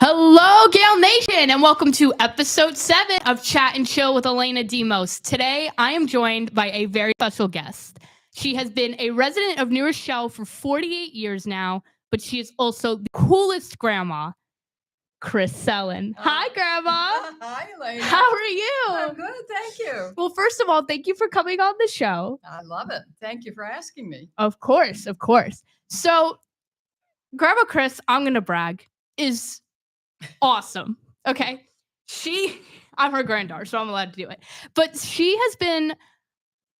Hello, Gale Nation, and welcome to episode 7 of Chat and Chill with Elena Demos. Today, I am joined by a very special guest. She has been a resident of New Rochelle for 48 years now, but she is also the coolest grandma, Selin. Hi, Grandma. Hi, Elena. How are you? I'm good, thank you. Well, first of all, thank you for coming on the show. I love it. Thank you for asking me. Of course. So, Grandma Chris, I'm going to brag, is awesome. Okay. I'm her granddaughter, so I'm allowed to do it. But she has been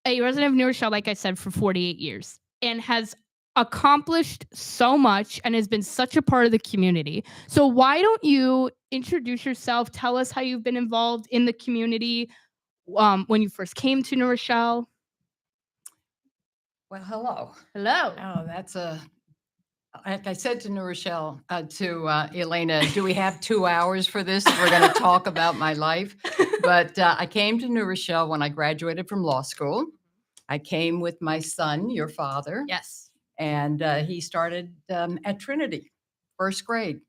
a resident of New Rochelle, like I said, for 48 years and has accomplished so much and has been such a part of the community. So why don't you introduce yourself? Tell us how you've been involved in the community when you first came to New Rochelle. Well, hello. Hello. Oh, like I said to New Rochelle, to Elena, do we have 2 hours for this? We're going to talk about my life. But I came to New Rochelle when I graduated from law school. I came with my son, your father. Yes. And he started at Trinity, first grade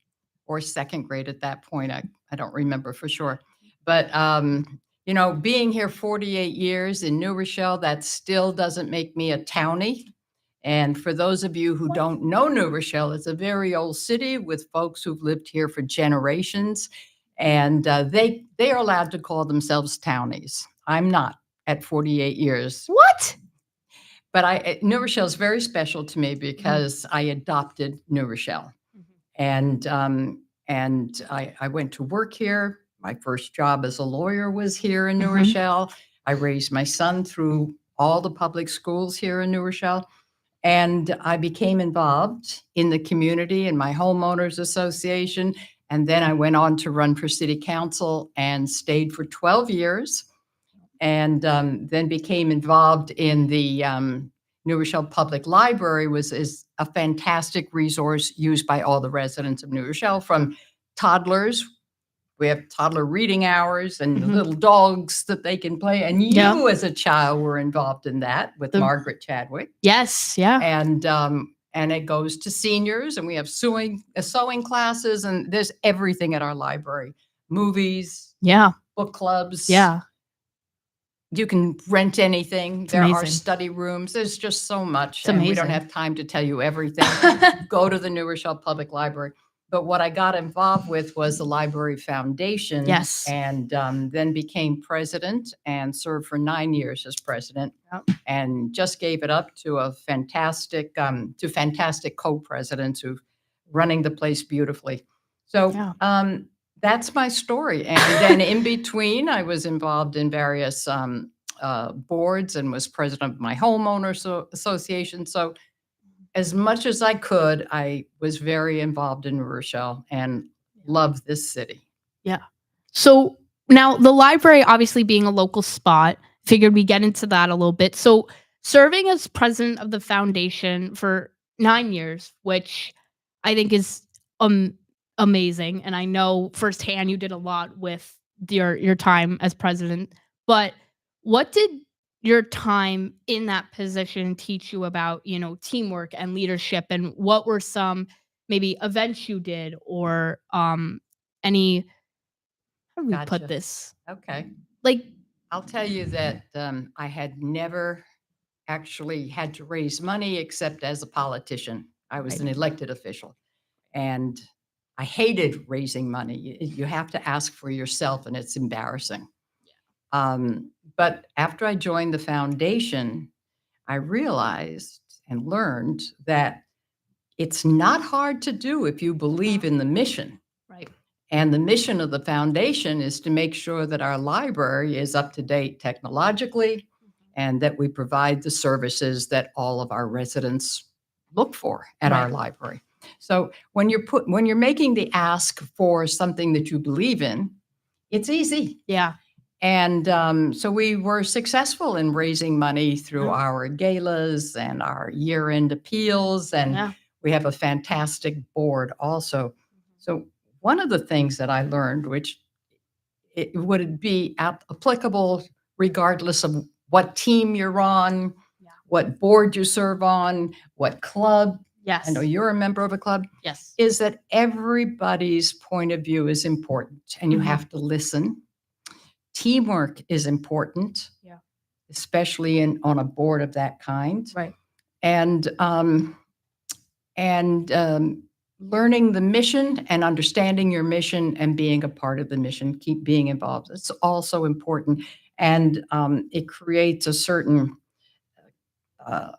or second grade at that point. I don't remember for sure. But, being here 48 years in New Rochelle, that still doesn't make me a townie. And for those of you who don't know New Rochelle, it's a very old city with folks who've lived here for generations. And they are allowed to call themselves townies. I'm not at 48 years. What? But New Rochelle is very special to me because I adopted New Rochelle. And I went to work here. My first job as a lawyer was here in New Rochelle. I raised my son through all the public schools here in New Rochelle. And I became involved in the community and my homeowners association. And then I went on to run for city council and stayed for 12 years. And then became involved in the New Rochelle Public Library, is a fantastic resource used by all the residents of New Rochelle, from toddlers. We have toddler reading hours and little dogs that they can play. And you as a child were involved in that with Margaret Chadwick. Yes, yeah. And it goes to seniors, and we have sewing classes, and there's everything at our library. Movies, book clubs. Yeah. You can rent anything. It's there amazing. Are study rooms. There's just so much. It's and amazing. We don't have time to tell you everything. Go to the New Rochelle Public Library. But what I got involved with was the Library Foundation. Yes. And then became president and served for 9 years as president. And just gave it up to fantastic co-presidents who running the place beautifully. So that's my story. And then in between, I was involved in various boards and was president of my homeowners association. So as much as I could, I was very involved in New Rochelle and love this city. Yeah. So now the library, obviously being a local spot, figured we get into that a little bit. So serving as president of the foundation for 9 years, which I think is amazing. And I know firsthand you did a lot with your time as president. But what did your time in that position teach you about, teamwork and leadership? And what were some maybe events you did or any, how do we put this? Okay. Like, I'll tell you that I had never actually had to raise money except as a politician. I was an elected official. And I hated raising money. You have to ask for yourself, and it's embarrassing. But after I joined the foundation, I realized and learned that it's not hard to do if you believe in the mission. Right. And the mission of the foundation is to make sure that our library is up to date technologically and that we provide the services that all of our residents look for at our library. So when you're making the ask for something that you believe in, it's easy. Yeah. And so we were successful in raising money through our galas and our year-end appeals. And we have a fantastic board also. So one of the things that I learned, which it would be applicable regardless of what team you're on, what board you serve on, what club, Yes. I know you're a member of a club, Yes. is that everybody's point of view is important and you Mhm. have to listen. Teamwork is important. Yeah. Especially on a board of that kind. Right. And learning the mission and understanding your mission and being a part of the mission, keep being involved. It's also important. And it creates a certain uh,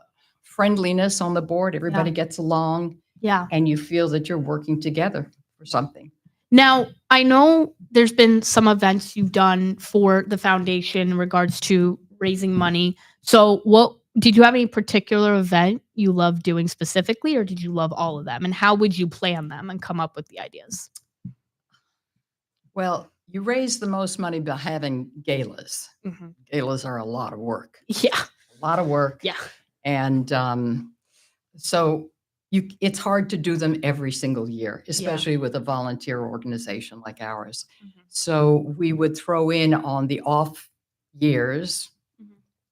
friendliness on the board. Everybody gets along. Yeah. And you feel that you're working together for something. Now, I know there's been some events you've done for the foundation in regards to raising money. So, what did you have any particular event you love doing specifically, or did you love all of them? And how would you plan them and come up with the ideas? Well, you raise the most money by having galas. Mhm. Galas are a lot of work. Yeah. A lot of work. Yeah. And so it's hard to do them every single year, especially with a volunteer organization like ours. Mhm. So we would throw in on the off years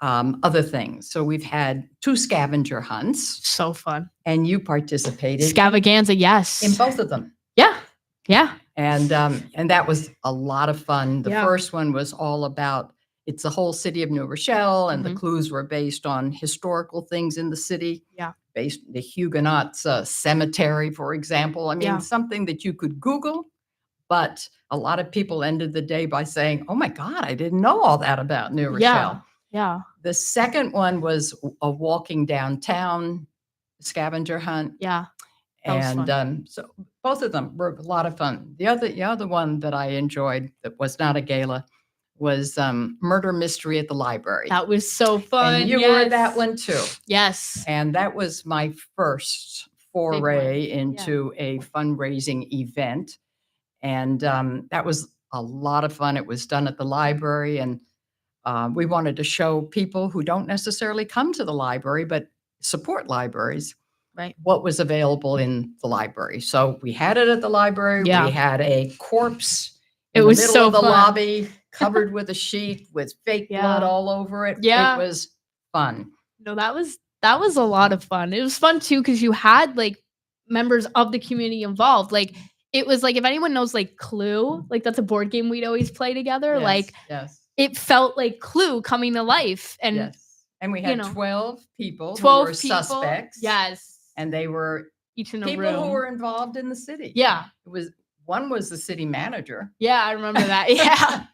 other things. So we've had 2 scavenger hunts, So fun. and you participated Scavaganza, yes. in both of them. Yeah. Yeah. And that was a lot of fun. The Yeah. first one was all about it's the whole city of New Rochelle, and the Mhm. clues were based on historical things in the city. Yeah. Based the Huguenots cemetery, for example. I mean, Yeah. something that you could Google, but a lot of people ended the day by saying, "Oh my God, I didn't know all that about New Rochelle." Yeah. The second one was a walking downtown scavenger hunt. Yeah. That was And fun. so both of them were a lot of fun. The other one that I enjoyed that was not a gala was Murder Mystery at the Library. That was so fun. And you were that one too. Yes. And that was my first foray into a fundraising event. And that was a lot of fun. It was done at the library. And we wanted to show people who don't necessarily come to the library, but support libraries, Right. what was available in the library. So we had it at the library. Yeah. We had a corpse It in the was middle so of the fun. lobby, covered with a sheet with fake blood Yeah. all over it. Yeah. It was fun. No, that was a lot of fun. It was fun too because you had like members of the community involved. Like it was like if anyone knows like Clue, like that's a board game we'd always play together. Like Yes. it felt like Clue coming to life. And Yes. And we you had know, 12 people 12 who were people. suspects. Yes. And they were Each in a people room. who were involved in the city. Yeah. One was the city manager. Yeah, I remember that. Yeah.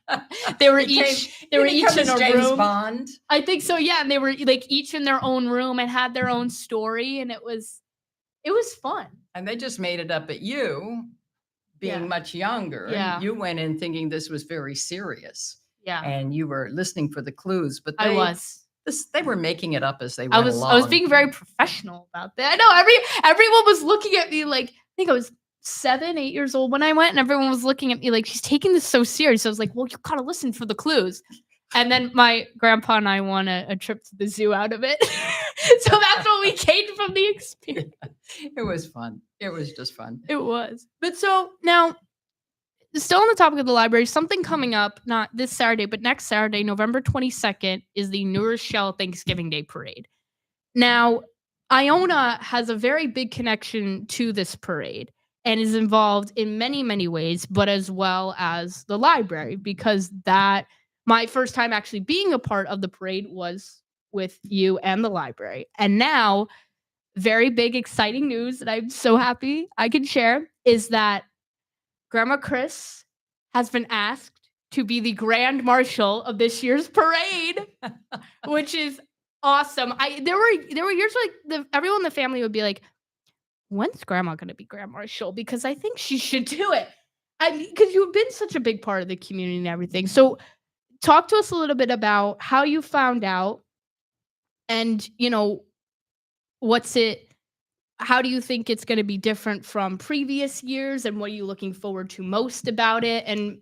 They were He each came in as a James room. Bond. I think so, yeah. And they were like each in their own room and had their own story. And it was fun. And they just made it up at you, being much younger. Yeah. You went in thinking this was very serious. Yeah. And you were listening for the clues, but I was. They were making it up as they went I along. was being very professional about that. I know everyone was looking at me like I think I was 7, 8 years old when I went, and everyone was looking at me like she's taking this so serious. I was like, well, you gotta listen for the clues. And then my grandpa and I won a trip to the zoo out of it. So that's what we gained from the experience. It was fun. It was just fun. It was. But so now, still on the topic of the library, something coming up, not this Saturday, but next Saturday, November 22nd, is the New Rochelle Thanksgiving Day Parade. Now, Iona has a very big connection to this parade and is involved in many, many ways, but as well as the library, because my first time actually being a part of the parade was with you and the library. And now, very big, exciting news that I'm so happy I can share is that Grandma Chris has been asked to be the grand marshal of this year's parade, which is awesome. There were years where everyone in the family would be like, "When's Grandma going to be grand marshal?" Because I think she should do it. Because you've been such a big part of the community and everything. So, talk to us a little bit about how you found out, and how do you think it's going to be different from previous years, and what are you looking forward to most about it? And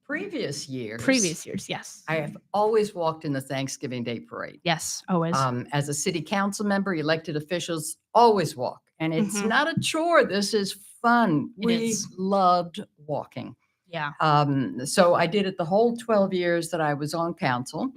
Previous years, yes. I have always walked in the Thanksgiving Day Parade. Yes, always. As a city council member, elected officials always walk. And it's not a chore. This is fun. We loved walking. Yeah. So I did it the whole 12 years that I was on council.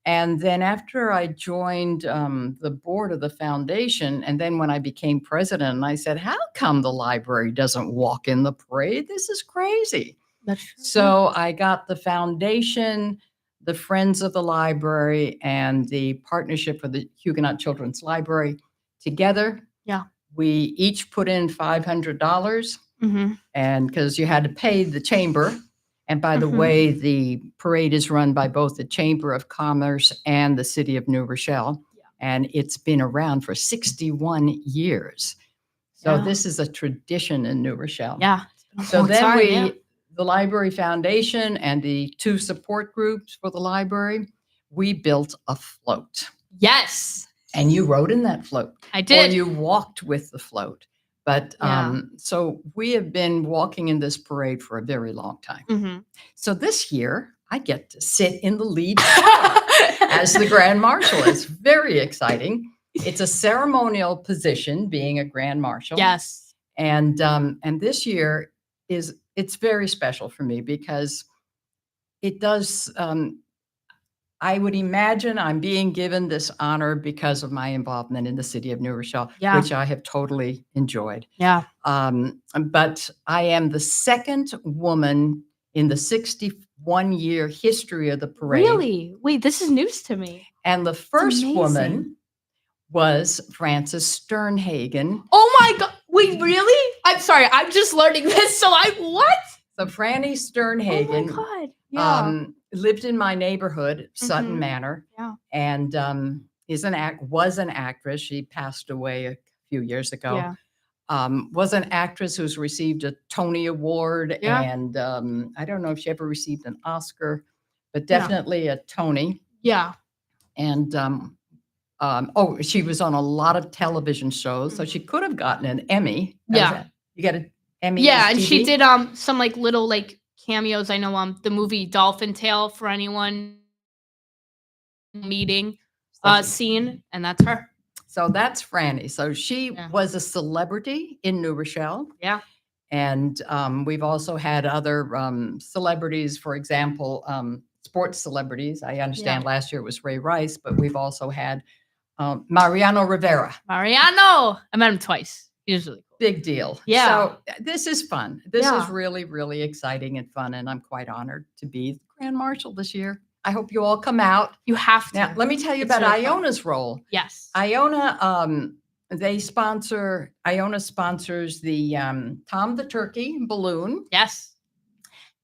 And then after I joined the board of the foundation, and then when I became president, I said, how come the library doesn't walk in the parade? This is crazy. That's true. Yeah. So I got the foundation, the Friends of the Library, and the Partnership for the Huguenot Children's Library together. Yeah. We each put in $500, Mhm. and because you had to pay the chamber. And by the Mhm. way, the parade is run by both the Chamber of Commerce and the City of New Rochelle. Yeah. And it's been around for 61 years. So Yeah. this is a tradition in New Rochelle. Yeah. It's been a So long then time, yeah. the Library Foundation and the 2 support groups for the library, we built a float. Yes. And you rode in that float. I Or did. you walked with the float. But Yeah. so we have been walking in this parade for a very long time. Mhm. So this year, I get to sit in the lead car as the Grand Marshal. It's very exciting. It's a ceremonial position, being a Grand Marshal. Yes. And this year it's very special for me because it does. I would imagine I'm being given this honor because of my involvement in the city of New Rochelle, Yeah. which I have totally enjoyed. Yeah. But I am the second woman in the 61-year history of the parade. Really? Wait, this is news to me. And the first amazing. woman was Frances Sternhagen. Oh my god. Wait, really? I'm sorry. I'm just learning this. So what? So Franny Oh my Sternhagen god. Yeah. lived in my neighborhood, Sutton Mhm. Manor, Yeah. and was an actress. She passed away a few years ago. Yeah. Was an actress who's received a Tony Award, Yeah. and I don't know if she ever received an Oscar, but Yeah. definitely a Tony. Yeah. And she was on a lot of television shows, so she could have gotten an Emmy. Yeah. You get an Emmy. Yeah, as and she TV? did some like little like cameos. I know the movie Dolphin Tale for anyone meeting scene, and that's her. So that's Franny. So she Yeah. was a celebrity in New Rochelle. Yeah. And we've also had other celebrities, for example, sports celebrities. I understand last year it was Ray Rice, but we've also had Mariano Rivera. Mariano. I met him twice. He was really cool. Big deal. Yeah. So this is fun. This is Yeah. really, really exciting and fun. And I'm quite honored to be the Grand Marshal this year. I hope you all come out. You have to. Now, let me tell you It's about really fun. Iona's role. Yes. Iona, Iona sponsors the Tom the Turkey balloon. Yes.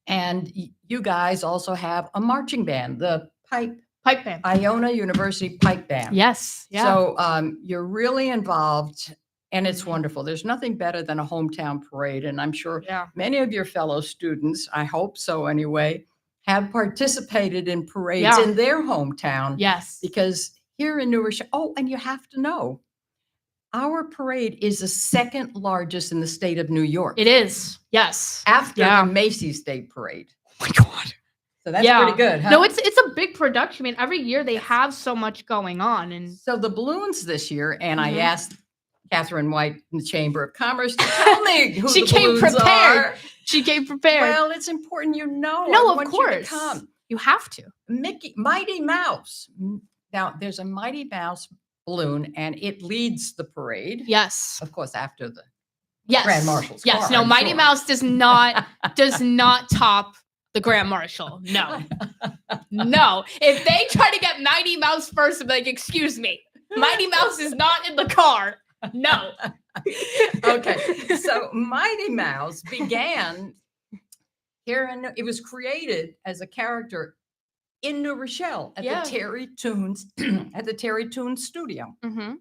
And you guys also have a marching band, the pipe band. Iona University Pipe Band. Yes. Yeah. So you're really involved, and it's Mhm. wonderful. There's nothing better than a hometown parade, and I'm sure Yeah. many of your fellow students, I hope so anyway, have participated in parades Yeah. in their hometown. Yes. Because here in New Rochelle, and you have to know, our parade is the second largest in the state of New York. It is. Yes. After Yeah. the Macy's Day Parade. Oh my god. So that's pretty good, huh? No, it's a big production. I mean, every year they have so much going on, and So the balloons this year, and I Mhm. asked Catherine White in the Chamber of Commerce to tell me who She the came balloons prepared. are. she came prepared. Well, it's important you know. No, I of want you to course. come. You have to. Mighty Mouse. Now, there's a Mighty Mouse balloon, and it leads the parade. Yes. Of course, after the Yes. Grand Marshal's Yes. car, No, I'm Mighty sure. Mouse does not top the Grand Marshal. No. No. If they try to get Mighty Mouse first, I'm like, excuse me. Mighty Mouse is not in the car. No. Okay, so Mighty Mouse began here, and it was created as a character in New Rochelle at Yeah. the Terry Toons at the Terry Toons studio, Mm-hmm.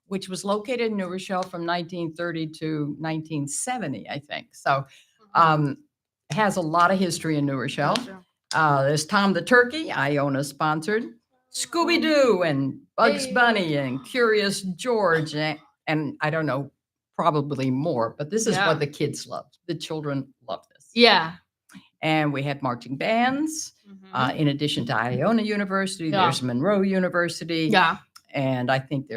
which was located in New Rochelle from 1930 to 1970, I think. So it has a lot of history in New Rochelle. There's Tom the Turkey, Iona sponsored, Scooby-Doo and Bugs Hey. Bunny and Curious George, and I don't know, probably more, but this is Yeah. what the kids love. The children love this. Yeah. And we had marching bands. Mhm. In addition to Iona University, Yeah. there's Monroe University. Yeah. And I think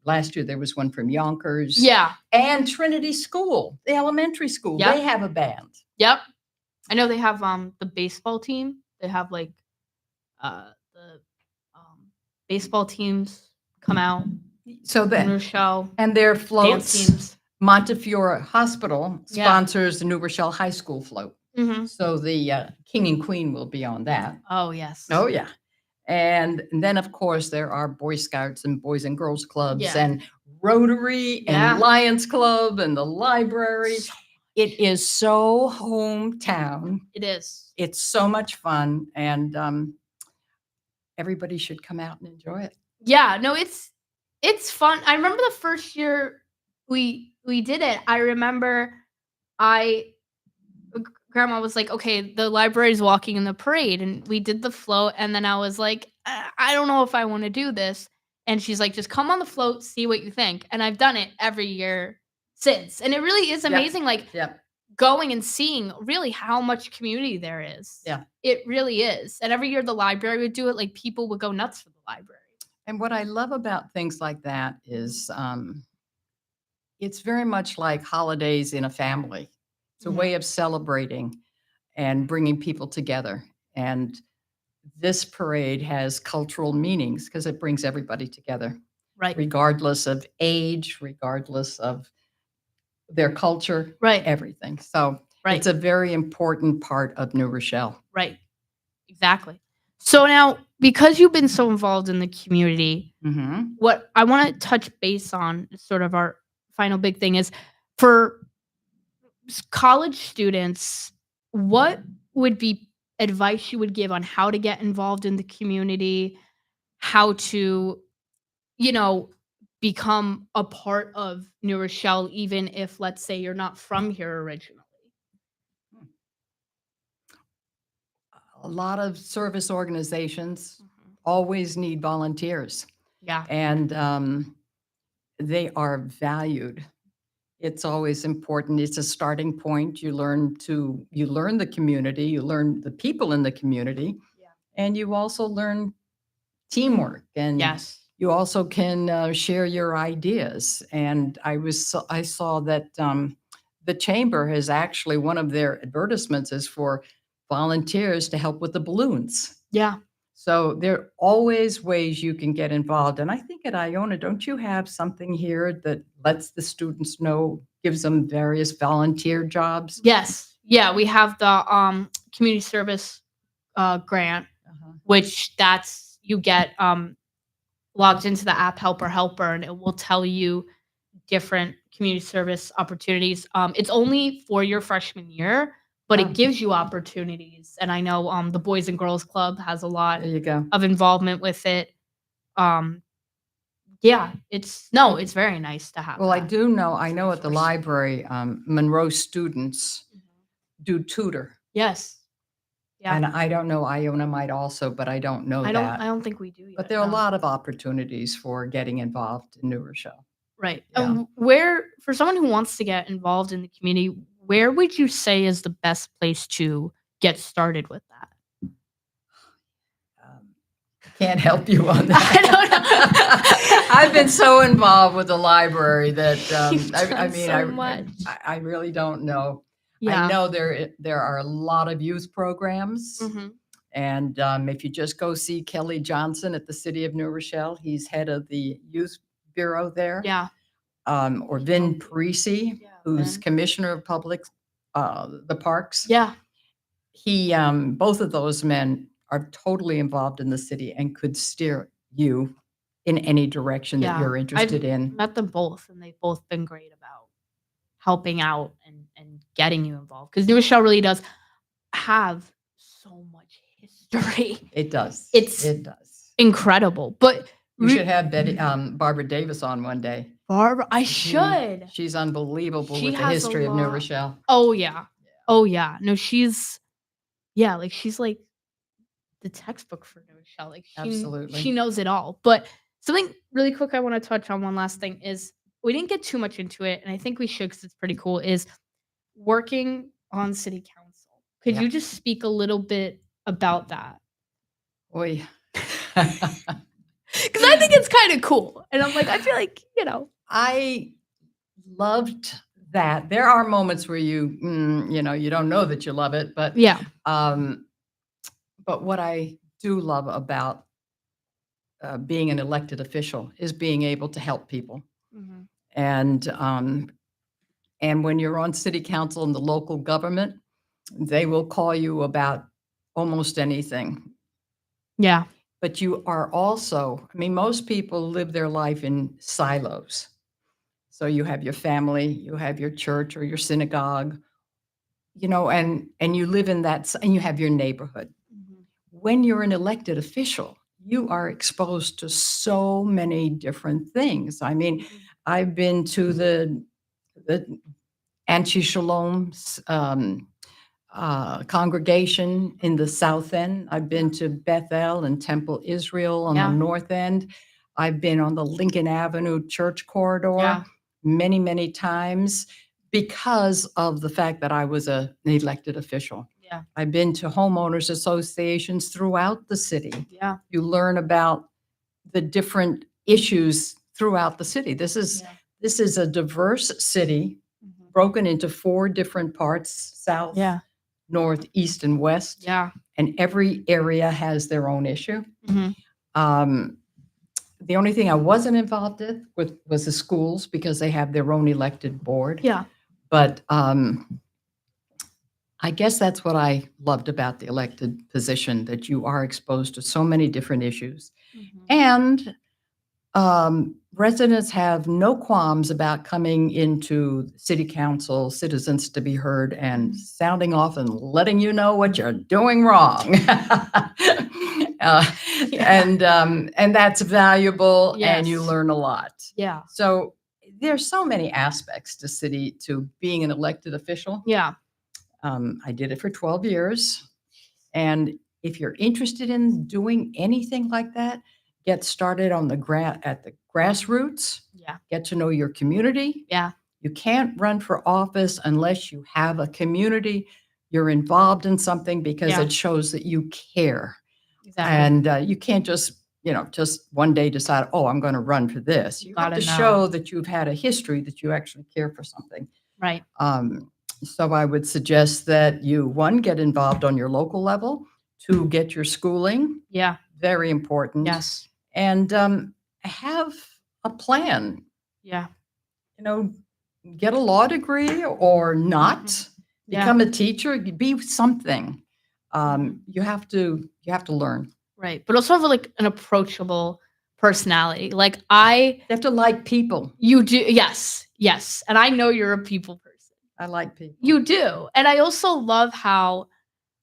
last year there was one from Yonkers. Yeah. And Trinity School, the elementary school. Yeah. They have a band. Yep. I know they have the baseball team. They have like the baseball teams come out, So New that Rochelle, and their dance floats, teams. Montefiore Hospital Yeah. sponsors the New Rochelle High School float. Mhm. So the king and queen will be on that. Oh, yes. Oh yeah. And then of course there are Boy Scouts and Boys and Girls Clubs Yeah. and Rotary Yeah. and Lions Club and the library. So It is so hometown. It is. It's so much fun, and everybody should come out and enjoy it. Yeah, no, it's fun. I remember the first year we did it. I remember I grandma was like, "Okay, the library's walking in the parade," and we did the float, and then I was like, I don't know if I wanna do this," and she's like, "Just come on the float, see what you think," and I've done it every year since, and it really is Yep. amazing, like, Yep. going and seeing really how much community there is. Yeah. It really is, and every year the library would do it, like, people would go nuts for the library. And what I love about things like that is it's very much like holidays in a family. It's a Mhm. way of celebrating and bringing people together. And this parade has cultural meanings because it brings everybody together, Right, regardless of age, regardless of their culture, right, everything. So right, it's a very important part of New Rochelle. right. Exactly. So now, because you've been so involved in the community, Hmm. what I wanna touch base on, sort of our final big thing is for college students, what would be advice you would give on how to get involved in the community, how to, you know, become a part of New Rochelle, even if, let's say, you're not from here originally? A lot of service organizations Mhm. always need volunteers, Yeah, and they are valued. It's always important. It's a starting point. You learn the community, you learn the people in the community, yeah. and you also learn teamwork, and Yes. you also can share your ideas. And I saw that the chamber has actually one of their advertisements is for volunteers to help with the balloons. Yeah. So there are always ways you can get involved. And I think at Iona, don't you have something here that lets the students know, gives them various volunteer jobs? Yes. Yeah, we have the, community service, grant, Uh-huh. which that's you get, logged into the app Helper, and it will tell you different community service opportunities. It's only for your freshman year, but it Oh, gives you opportunities, and I know, the Boys and Girls Club has a lot there you go. of involvement with it. Um, yeah, it's Well, very nice to have well, that I know at the resource. library, Monroe students Mhm. do tutor. Yes. Yeah. And I don't know, Iona might also, but I don't know I that. don't think we do But yet, there are a no. lot of opportunities for getting involved in New Rochelle. Right. Yeah. Where for someone who wants to get involved in the community, where would you say is the best place to get started with that? Um, Can't help you on I don't that. I've been so involved with the library that know. You've I done mean so much. I really don't know. I Yeah. know there are a lot of youth programs, Mhm. and if you just go see Kelly Johnson at the City of New Rochelle, he's head of the youth bureau there, Yeah. or He told Vin me. Parisi, Yeah, who's Vin. commissioner of public the parks. Yeah. He, both of those men are totally involved in the city and could steer you in any direction that Yeah. you're I've interested in. met them both, and they've both been great about helping out and getting you involved. Because New Rochelle really does have so much history. It does. It's It does. incredible. But You should have Barbara Davis on one day. Barbara, I She should. she's unbelievable She with the has a history of New lot. Rochelle. Oh, yeah. Oh, yeah. No, she's like the textbook for New Rochelle. Like she Absolutely. knows it all. But something really quick I want to touch on, one last thing, is we didn't get too much into it, and I think we should because it's pretty cool, is working on city council. Could Yeah. you just speak a little bit about that? Oy. Because I think it's kind of cool. And I'm like, I feel like, I loved that. There are moments where you don't know that you love it, yeah. um, but what I do love about being an elected official is being able to help people. Mhm. And when you're on city council and the local government, they will call you about almost anything. Yeah. But you are also, I mean, most people live their life in silos. So you have your family, you have your church or your synagogue, and you live in that, and you have your neighborhood. Mhm. When you're an elected official, you are exposed to so many different things. I mean, Mhm. I've been to the Anchi Shalom's congregation in the south end. I've been to Bethel and Temple Israel on the Yeah. north end. I've been on the Lincoln Avenue church corridor Yeah. many, many times because of the fact that I was an elected official. Yeah. I've been to homeowners associations throughout the city. Yeah. You learn about the different issues throughout the city. This is a diverse city Mhm. broken into 4 different parts: south, Yeah. north, east, and west. Yeah. And every area has their own issue. Mhm. The only thing I wasn't involved with was the schools because they have their own elected board. Yeah. But I guess that's what I loved about the elected position, that you are exposed to so many different issues. Mhm. And residents have no qualms about coming into city council, citizens to be heard, and sounding off and letting you know what you're doing wrong. And that's valuable, and you Yes. learn a lot. Yeah. So there's so many aspects to being an elected official. Yeah. I did it for 12 years. And if you're interested in doing anything like that, get started on at the grassroots. Yeah. Get to know your community. Yeah. You can't run for office unless you have a community. You're involved in something because Yeah. it shows that you care. Exactly. And you can't just one day decide, oh, I'm going to run for this. You You have gotta to know. show that you've had a history, that you actually care for something. Right. So I would suggest that you, one, get involved on your local level, two, get your schooling, Yeah. very important, Yes. and have a plan. Yeah. Get a law degree or not, Yeah. become a teacher, be something. Mhm. You have to learn. Right. But also have like an approachable personality. Like You have to like people. you do. Yes. Yes. And I know you're a people person. I like people. You do. And I also love how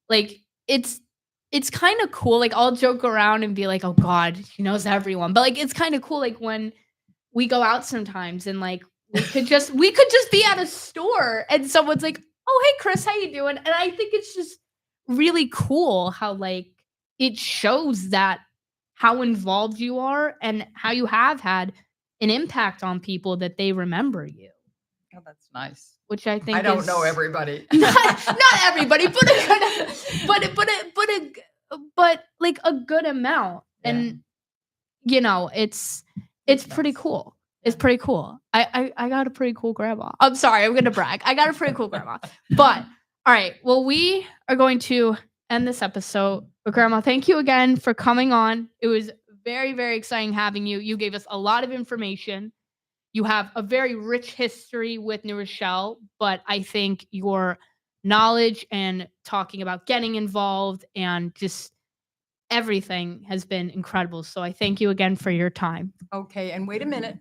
like it's kind of cool. Like I'll joke around and be like, "Oh God, she knows everyone." But like it's kind of cool. Like when we go out sometimes and like we could just be at a store and someone's like, "Oh hey Chris, how you doing?" And I think it's just really cool how like it shows that how involved you are and how you have had an impact on people that they remember you, Oh, that's nice. which I think I don't know is everybody. not everybody, but a good, but like a good amount, Yeah. and it's That's pretty nice. cool. It's Yeah. pretty cool. I got a pretty cool grandma. I'm sorry, I'm gonna brag. I got a pretty cool grandma. But all right, well, we are going to end this episode. But grandma, thank you again for coming on. It was very, very exciting having you. You gave us a lot of information. You have a very rich history with New Rochelle, but I think your knowledge and talking about getting involved and just everything has been incredible. So I thank you again for your time. Okay, and wait a minute.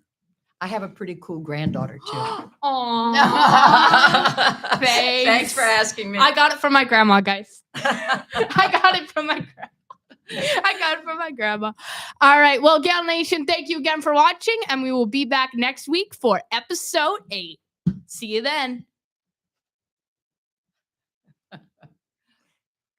I have a pretty cool granddaughter too. Aw, Thanks for asking me. I got it from my grandma, guys. I got it from my grandma. I got it from my grandma. All right. Well, Gal Nation, thank you again for watching, and we will be back next week for episode 8. See you then.